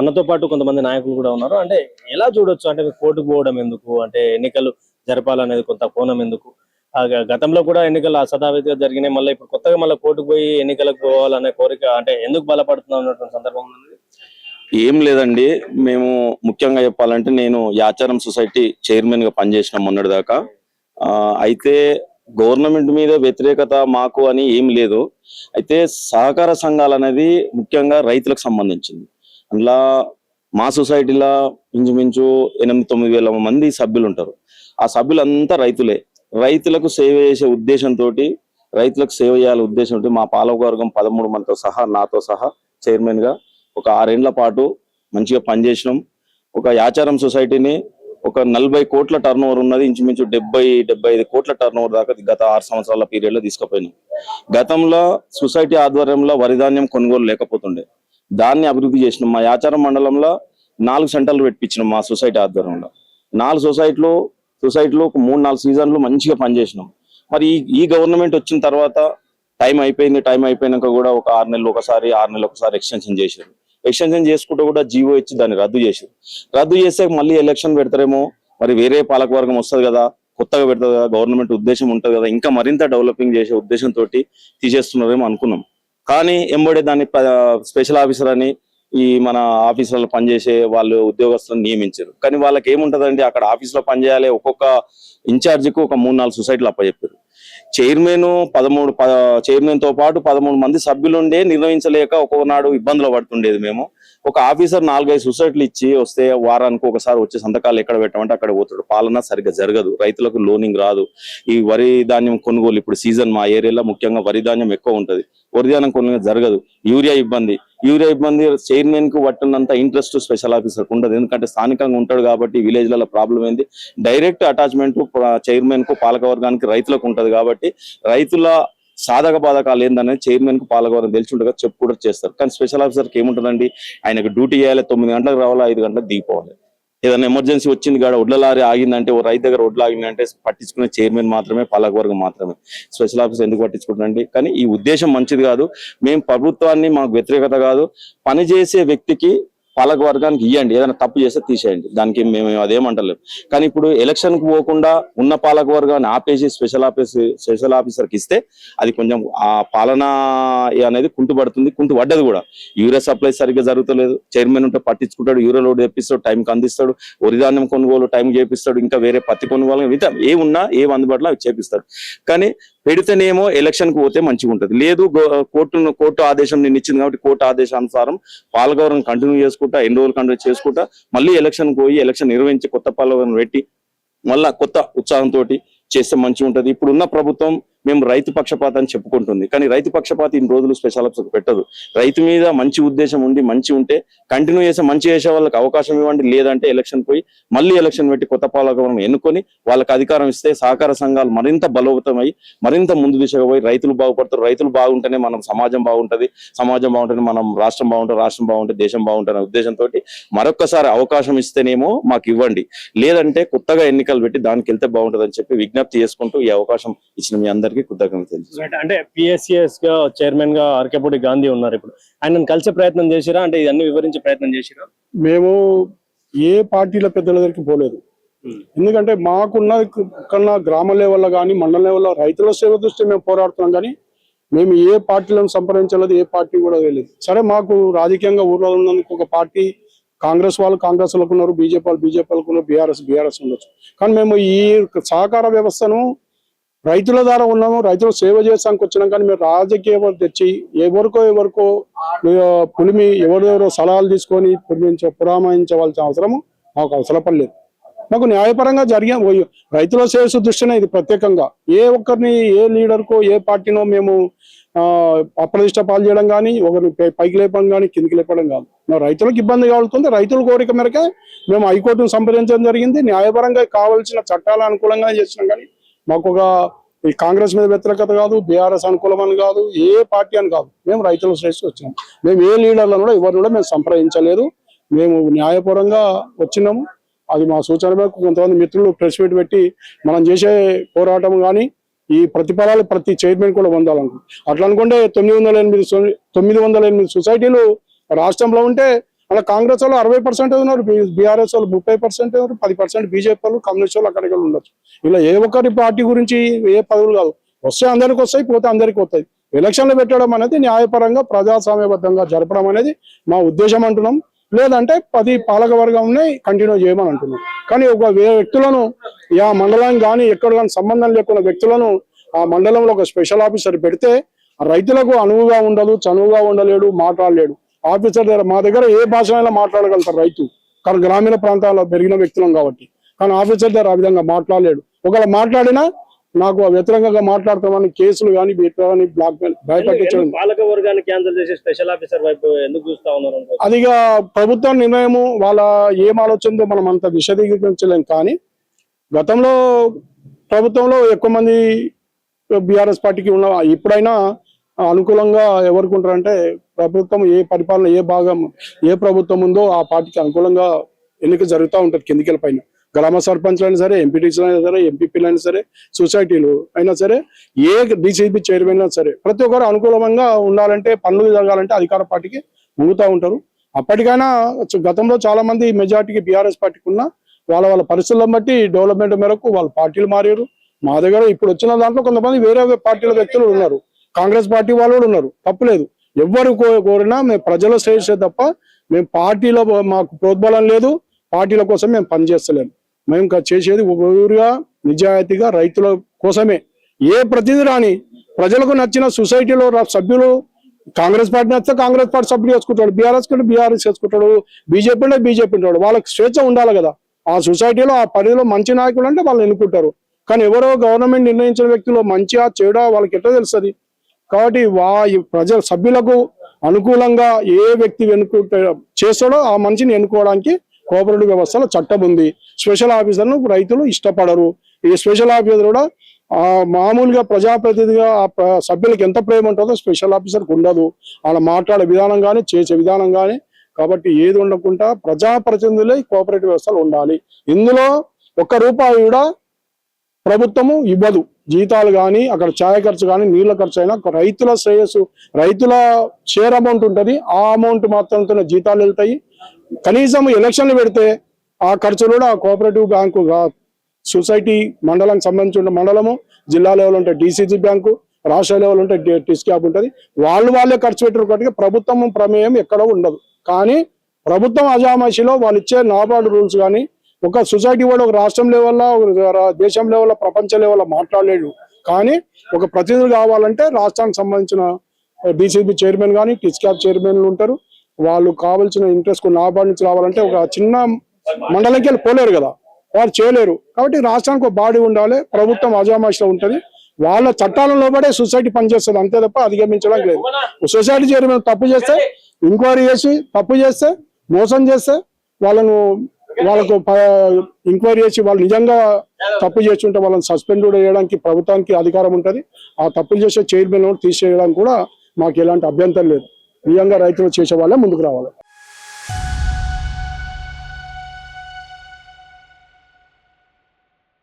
మనతో పాటు కొంతమంది నాయకులు కూడా ఉన్నారు. అంటే ఎలా చూడొచ్చు అంటే కోర్టుకు పోవడం ఎందుకు, అంటే ఎన్నికలు జరపాలనేది కొంత కోణం ఎందుకు? గతంలో కూడా ఎన్నికలు అసదావిధిగా జరిగినాయి. మళ్ళీ ఇప్పుడు కొత్తగా మళ్ళీ కోర్టుకు పోయి ఎన్నికలకు పోవాలనే కోరిక అంటే ఎందుకు బలపడుతున్నాం అన్నటువంటి సందర్భం ఉంది. ఏం లేదండి, మేము ముఖ్యంగా చెప్పాలంటే నేను యాచారం సొసైటీ చైర్మన్ గా పనిచేసిన మొన్నటిదాకా. అయితే గవర్నమెంట్ మీద వ్యతిరేకత మాకు అని ఏం లేదు. అయితే సహకార సంఘాలు అనేది ముఖ్యంగా రైతులకు సంబంధించింది. అందులో మా సొసైటీలో ఇంచుమించు 8-9 వేల మంది సభ్యులు ఉంటారు. ఆ సభ్యులంతా రైతులే. రైతులకు సేవ చేసే ఉద్దేశంతో, రైతులకు సేవ చేయాలనే ఉద్దేశంతో మా పాలకవర్గం 13 మందితో సహా నాతో సహా చైర్మన్ గా ఒక 6 ఏళ్ల పాటు మంచిగా పనిచేసినాం. ఒక యాచారం సొసైటీని ఒక 40 కోట్ల టర్న్ ఓవర్ ఉన్నది, ఇంచుమించు 70-75 కోట్ల టర్న్ ఓవర్ దాకా గత 6 సంవత్సరాల పీరియడ్ లో తీసుకుపోయినాం. గతంలో సొసైటీ ఆధ్వర్యంలో వరిధాన్యం కొనుగోలు లేకపోతుండే, దాన్ని అభివృద్ధి చేసినాం. మా యాచారం మండలంలో 4 సెంటర్లు పెట్టించినాం. మా సొసైటీ ఆధ్వర్యంలో 4 సొసైటీలు 3-4 సీజన్లు మంచిగా పనిచేసినాం. మరి ఈ గవర్నమెంట్ వచ్చిన తర్వాత టైం అయిపోయినాక కూడా ఒక 6 నెలలు ఒకసారి 6 నెలలు ఒకసారి ఎక్స్టెన్షన్ చేశారు. ఎక్స్టెన్షన్ చేసుకుంటూ కూడా జీవో ఇచ్చి దాన్ని రద్దు చేశారు. రద్దు చేస్తే మళ్ళీ ఎలక్షన్ పెడతారేమో, మరి వేరే పాలకవర్గం వస్తుంది కదా, కొత్తగా పెడతారు కదా, గవర్నమెంట్ ఉద్దేశం ఉంటుంది కదా, ఇంకా మరింత డెవలపింగ్ చేసే ఉద్దేశంతో తీసేస్తున్నారేమో అనుకున్నాం. కానీ ఎంబడే దాన్ని స్పెషల్ ఆఫీసర్ అని ఈ మన ఆఫీసులలో పనిచేసే వాళ్ళు ఉద్యోగస్తులను నియమించారు. కానీ వాళ్ళకి ఏముంటదండి, అక్కడ ఆఫీసులో పనిచేయాలి. ఒక్కొక్క ఇన్ఛార్జికు ఒక 3-4 సొసైటీలు అప్పచెప్పారు. చైర్మన్ తో పాటు 13 మంది సభ్యులుండే నిర్వహించలేక ఒక్కొక్కనాడు ఇబ్బందులు పడుతుండేది. మేము ఒక ఆఫీసర్ 4-5 సొసైటీలు ఇచ్చి వస్తే వారానికి ఒకసారి వచ్చే సంతకాలు ఎక్కడ పెట్టమంటే అక్కడ పోతాడు. పాలన సరిగ్గా జరగదు, రైతులకు లోనింగ్ రాదు. ఈ వరి ధాన్యం కొనుగోలు ఇప్పుడు సీజన్ మా ఏరియాలో ముఖ్యంగా వరి ధాన్యం ఎక్కువ ఉంటది. వరి ధాన్యం కొనుగోలు జరగదు. యూరియా ఇబ్బంది చైర్మన్ కు పట్టినంత ఇంట్రెస్ట్ స్పెషల్ ఆఫీసర్ ఉండదు. ఎందుకంటే స్థానికంగా ఉంటాడు కాబట్టి విలేజ్లలో ప్రాబ్లం ఏంది, డైరెక్ట్ అటాచ్మెంట్ చైర్మన్ కు పాలకవర్గానికి రైతులకు ఉంటది. కాబట్టి రైతుల సాధక బాధకాలు ఏందనేది చైర్మన్ కు పాలకవర్గం తెలిసి ఉంటుంది, చెప్పు కూడా చేస్తారు. కానీ స్పెషల్ ఆఫీసర్కి ఏముంటుందండి, ఆయనకు డ్యూటీ చేయాలి, 9 గంటలకు రావాలి, 5 గంటలకు దిగిపోవాలి. ఏదైనా ఎమర్జెన్సీ వచ్చింది కాడ ఒడ్ల లారీ ఆగిందంటే, ఓ రైతు దగ్గర ఒడ్లు ఆగిందంటే పట్టించుకునే చైర్మన్ మాత్రమే, పాలకవర్గం మాత్రమే. స్పెషల్ ఆఫీసర్ ఎందుకు పట్టించుకుంటారండి? కానీ ఈ ఉద్దేశం మంచిది కాదు. మేము ప్రభుత్వాన్ని, మాకు వ్యతిరేకత కాదు, పనిచేసే వ్యక్తికి పాలకవర్గానికి ఇవ్వండి, ఏదైనా తప్పు చేస్తే తీసేయండి, దానికి మేము అదేమంటలేము. కానీ ఇప్పుడు ఎలక్షన్ కు పోకుండా ఉన్న పాలకవర్గాన్ని ఆపేసి స్పెషల్ ఆఫీసర్కి ఇస్తే అది కొంచెం ఆ పాలన అనేది కుంటుపడ్డది కూడా. యూరియా సప్లై సరిగ్గా జరుగుతలేదు. చైర్మన్ ఉంటే పట్టించుకుంటాడు, యూరియా లోడ్ తెప్పిస్తాడు, టైంకి అందిస్తాడు, వరిధాన్యం కొనుగోలు టైం చేపిస్తాడు, ఇంకా వేరే పత్తి కొనుగోలు మిగతా ఏమున్నా ఏం అందుబాటులో అవి చేపిస్తాడు. కానీ పెడితేనేమో ఎలక్షన్ కు పోతే మంచిగా ఉంటుంది. లేదు, కోర్టు ఆదేశం నేను ఇచ్చింది కాబట్టి కోర్టు ఆదేశానుసారం పాలకవర్గం కంటిన్యూ చేసుకుంటా, ఎన్ని రోజులు కంటిన్యూ చేసుకుంటా, మళ్ళీ ఎలక్షన్ పోయి ఎలక్షన్ నిర్వహించి కొత్త పాలకవర్గం పెట్టి మళ్ళా కొత్త ఉత్సాహంతో చేస్తే మంచిగా ఉంటుంది. ఇప్పుడున్న ప్రభుత్వం మేము రైతు పక్షపాతాన్ని చెప్పుకుంటుంది, కానీ రైతు పక్షపాతి ఇన్ని రోజులు స్పెషల్ ఆఫీసర్ పెట్టదు. రైతు మీద మంచి ఉద్దేశం ఉంటే కంటిన్యూ చేసే మంచి చేసే వాళ్ళకి అవకాశం ఇవ్వండి. లేదంటే ఎలక్షన్ పోయి మళ్ళీ ఎలక్షన్ పెట్టి కొత్త పాలకవర్గం ఎన్నుకొని వాళ్ళకి అధికారం ఇస్తే సహకార సంఘాలు మరింత బలోపేతమై మరింత ముందు దిశగా పోయి రైతులు బాగుపడతారు. రైతులు బాగుంటేనే మనం సమాజం బాగుంటది, సమాజం బాగుంటేనే మనం రాష్ట్రం బాగుంటుంది, రాష్ట్రం బాగుంటే దేశం బాగుంటుంది ఉద్దేశంతో మరొక్కసారి అవకాశం ఇస్తేనేమో మాకు ఇవ్వండి, లేదంటే కొత్తగా ఎన్నికలు పెట్టి దానికి వెళ్తే బాగుంటుంది అని చెప్పి విజ్ఞప్తి చేసుకుంటూ ఈ అవకాశం ఇచ్చిన మీ అందరికీ కృతజ్ఞతలు. అంటే పిఎస్సిఎస్ గా చైర్మన్ గా ఆర్కేపూడి గాంధీ ఉన్నారు. ఇప్పుడు ఆయన కలిసే ప్రయత్నం చేసిరా, అంటే ఇవన్నీ వివరించే ప్రయత్నం చేసిరా? మేము ఏ పార్టీల పెద్దల దగ్గరికి పోలేదు. ఎందుకంటే మాకున్న కన్నా గ్రామ లెవెల్లో కానీ మండల లెవెల్లో రైతుల సేవ దృష్టి మేము పోరాడుతున్నాం. కానీ మేము ఏ పార్టీలను సంప్రదించలేదు, ఏ పార్టీ కూడా వెళ్ళలేదు. సరే, మాకు రాజకీయంగా ఊర్లో ఉన్నందుకు ఒక పార్టీ కాంగ్రెస్ వాళ్ళు కాంగ్రెస్ వాళ్ళకు ఉన్నారు, బీజేపీ వాళ్ళకు ఉన్నారు, బీఆర్ఎస్ ఉండొచ్చు. కానీ మేము ఈ సహకార వ్యవస్థను రైతుల ద్వారా ఉన్నాము, రైతులు సేవ చేసానికి వచ్చినాం. కానీ మేము రాజకీయ తెచ్చి ఎవరికో పులిమి ఎవరెవరో సలహాలు తీసుకొని పురామాయించవలసిన అవసరము మాకు అవసరపడలేదు. మాకు న్యాయపరంగా రైతుల సేవ దృష్టినే ఇది ప్రత్యేకంగా ఏ ఒక్కరిని, ఏ లీడర్కో, ఏ పార్టీనో మేము అప్రదిష్ట పాలు చేయడం కానీ, ఒకరిని పైకి లేపడం కానీ, కిందికి లేపడం కాదు. రైతులకు ఇబ్బంది కలుగుతుంది. రైతుల కోరిక మేరకే మేము హైకోర్టును సంప్రదించడం జరిగింది. న్యాయపరంగా కావాల్సిన చట్టాల అనుకూలంగా చేసినాం. కానీ మాకు ఈ కాంగ్రెస్ మీద వ్యతిరేకత కాదు, బీఆర్ఎస్ అనుకూలమని కాదు, ఏ పార్టీ అని కాదు. మేము రైతుల శ్రేష్ఠ వచ్చినాం. మేము ఏ లీడర్లను కూడా ఎవరిని కూడా మేము సంప్రదించలేదు. మేము న్యాయపరంగా వచ్చినాము. అది మా సూచన మేరకు కొంతమంది మిత్రులు ప్రెస్ మీట్ పెట్టి మనం చేసే పోరాటం కానీ ఈ ప్రతిఫలాలు ప్రతి చైర్మన్ కూడా పొందాలనుకుంటున్నాం. అట్లా అనుకుంటే 908 సొసైటీలు రాష్ట్రంలో ఉంటే అలా కాంగ్రెస్ వాళ్ళు 60% ఉన్నారు, బీఆర్ఎస్ వాళ్ళు 30% ఉన్నారు, 10% బీజేపీ వాళ్ళు, కమ్యూనిస్ట్ వాళ్ళు అక్కడికి ఉండొచ్చు. ఇలా ఏ ఒక్కరి పార్టీ గురించి ఏ పదవులు కాదు, వస్తే అందరికి వస్తాయి, పోతే అందరికి వస్తాయి. ఎలక్షన్లు పెట్టడం అనేది న్యాయపరంగా ప్రజాస్వామ్యబద్ధంగా జరపడం అనేది మా ఉద్దేశం అంటున్నాం. లేదంటే 10 పాలక వర్గంని కంటిన్యూ చేయమని అంటున్నాం. కానీ ఒక వ్యక్తులను ఆ మండలానికి కానీ ఎక్కడ కానీ సంబంధం లేకుండా వ్యక్తులను ఆ మండలంలో ఒక స్పెషల్ ఆఫీసర్ పెడితే రైతులకు అనువుగా ఉండదు, చనువుగా ఉండలేడు, మాట్లాడలేడు. ఆఫీసర్ దగ్గర మా దగ్గర ఏ భాష అయినా మాట్లాడగలుగుతారు రైతు, కానీ గ్రామీణ ప్రాంతాల్లో పెరిగిన వ్యక్తులం కాబట్టి. కానీ ఆఫీసర్ దగ్గర ఆ విధంగా మాట్లాడలేడు. ఒకవేళ మాట్లాడినా నాకు వ్యతిరేకంగా మాట్లాడతామని కేసులు కానీ బ్లాక్ మెయిల్ భయపెట్టించడం. పాలక వర్గాన్ని క్యాన్సిల్ చేసి స్పెషల్ ఆఫీసర్ వైపు ఎందుకు చూస్తా ఉన్నారు? అదిగా ప్రభుత్వం నిర్ణయము, వాళ్ళ ఏం ఆలోచనతో మనం అంత విశదీకరించలేం. కానీ గతంలో ప్రభుత్వంలో ఎక్కువ మంది బీఆర్ఎస్ పార్టీకి ఉన్న, ఇప్పుడైనా అనుకూలంగా ఎవరికి ఉంటారంటే ప్రభుత్వం ఏ పరిపాలన ఏ భాగం ఏ ప్రభుత్వం ఉందో ఆ పార్టీకి అనుకూలంగా ఎన్నిక జరుగుతూ ఉంటుంది. కిందికెళ్ళ పైన గ్రామ సర్పంచ్లు అయినా సరే, ఎంపీటీసీలు అయినా సరే, ఎంపీపీలు అయినా సరే, సొసైటీలు అయినా సరే, ఏ డీసీబీ చైర్మన్ అయినా సరే, ప్రతి ఒక్కరు అనుకూలంగా ఉండాలంటే, పనులు జరగాలంటే అధికార పార్టీకి ముంగుతూ ఉంటారు. అప్పటికైనా గతంలో చాలా మంది మెజార్టీకి బీఆర్ఎస్ పార్టీకి ఉన్న వాళ్ళ పరిస్థితులను బట్టి డెవలప్మెంట్ మేరకు వాళ్ళ పార్టీలు మారారు. మా దగ్గర ఇప్పుడు వచ్చిన దాంట్లో కొంతమంది వేరే పార్టీల వ్యక్తులు ఉన్నారు, కాంగ్రెస్ పార్టీ వాళ్ళు కూడా ఉన్నారు, తప్పులేదు. ఎవరు కోరినా మేము ప్రజల శ్రేయస్సే తప్ప మేము పార్టీలో మాకు ప్రోద్బలం లేదు, పార్టీల కోసం మేము పనిచేస్తలేము. మేము చేసేది ఊరుగా నిజాయితీగా రైతుల కోసమే. ఏ ప్రతిదీ రాని ప్రజలకు నచ్చిన సొసైటీలో సభ్యులు కాంగ్రెస్ పార్టీ నచ్చితే కాంగ్రెస్ పార్టీ సభ్యులు చేసుకుంటాడు, బీఆర్ఎస్ కంటే బీఆర్ఎస్ చేసుకుంటాడు, బీజేపీ అంటే బీజేపీ ఉంటాడు. వాళ్ళకి స్వేచ్ఛ ఉండాలి కదా. ఆ సొసైటీలో ఆ పరిధిలో మంచి నాయకులు అంటే వాళ్ళు ఎన్నుకుంటారు. కానీ ఎవరో గవర్నమెంట్ నిర్ణయించిన వ్యక్తులు మంచిగా చెడా వాళ్ళకి ఎట్లా తెలుస్తుంది? కాబట్టి ప్రజల సభ్యులకు అనుకూలంగా ఏ వ్యక్తి చేస్తాడో ఆ మనిషిని ఎన్నుకోవడానికి కోఆపరేటివ్ వ్యవస్థలో చట్టం ఉంది. స్పెషల్ ఆఫీసర్ను రైతులు ఇష్టపడరు. ఈ స్పెషల్ ఆఫీసర్ కూడా మామూలుగా ప్రజాప్రతినిధిగా ఆ సభ్యులకు ఎంత ప్రేమ ఉంటుందో స్పెషల్ ఆఫీసర్కి ఉండదు. అలా మాట్లాడే విధానం కానీ చేసే విధానం కానీ. కాబట్టి ఏది ఉండకుండా ప్రజాప్రతినిధులే కోఆపరేటివ్ వ్యవస్థలు ఉండాలి. ఇందులో ₹1 కూడా ప్రభుత్వము ఇవ్వదు. జీతాలు కానీ అక్కడ ఛాయ ఖర్చు కానీ నీళ్ల ఖర్చు అయినా రైతుల శ్రేయస్సు, రైతుల షేర్ అమౌంట్ ఉంటుంది, ఆ అమౌంట్ మాత్రంతో జీతాలు వెళ్తాయి. కనీసం ఎలక్షన్లు పెడితే ఆ ఖర్చులు కూడా ఆ కోఆపరేటివ్ బ్యాంకు సొసైటీ మండలానికి సంబంధించిన మండలము, జిల్లా లెవెల్ ఉంటే డీసీజీ బ్యాంకు, రాష్ట్ర లెవెల్ ఉంటే టిస్క్యాప్ ఉంటుంది. వాళ్ళే ఖర్చు పెట్టారు కాబట్టి ప్రభుత్వం ప్రమేయం ఎక్కడో ఉండదు. కానీ ప్రభుత్వం అజామాషిలో వాళ్ళు ఇచ్చే నాబార్డు రూల్స్ కానీ ఒక సొసైటీ కూడా ఒక రాష్ట్రం లెవెల్లో, దేశం లెవెల్లో, ప్రపంచ లెవెల్లో మాట్లాడలేడు. కానీ ఒక ప్రతినిధులు కావాలంటే రాష్ట్రానికి సంబంధించిన డీసీబీ చైర్మన్ కానీ టిస్క్యాప్ చైర్మన్లు ఉంటారు. వాళ్ళు కావాల్సిన ఇంట్రెస్ట్ నాబార్డు నుంచి రావాలంటే ఒక చిన్న మండలంకి వెళ్ళి పోలేరు కదా, వారు చేయలేరు. కాబట్టి రాష్ట్రానికి ఒక బాడీ ఉండాలి. ప్రభుత్వం అజామాషిలో ఉంటుంది. వాళ్ళ చట్టాలలో పడే సొసైటీ పనిచేస్తుంది, అంతే తప్ప అధిగమించడానికి లేదు. సొసైటీ చైర్మన్ తప్పు చేస్తే ఎంక్వైరీ చేసి, తప్పు చేస్తే మోసం చేస్తే వాళ్ళకు ఎంక్వైరీ చేసి వాళ్ళు నిజంగా తప్పు చేసి ఉంటే వాళ్ళని సస్పెండ్ చేయడానికి ప్రభుత్వానికి అధికారం ఉంటుంది. ఆ తప్పులు చేసే చైర్మన్ తీసేయడానికి కూడా మాకు ఎలాంటి అభ్యంతరం లేదు. నిజంగా రైతులు చేసే వాళ్ళే ముందుకు రావాలి.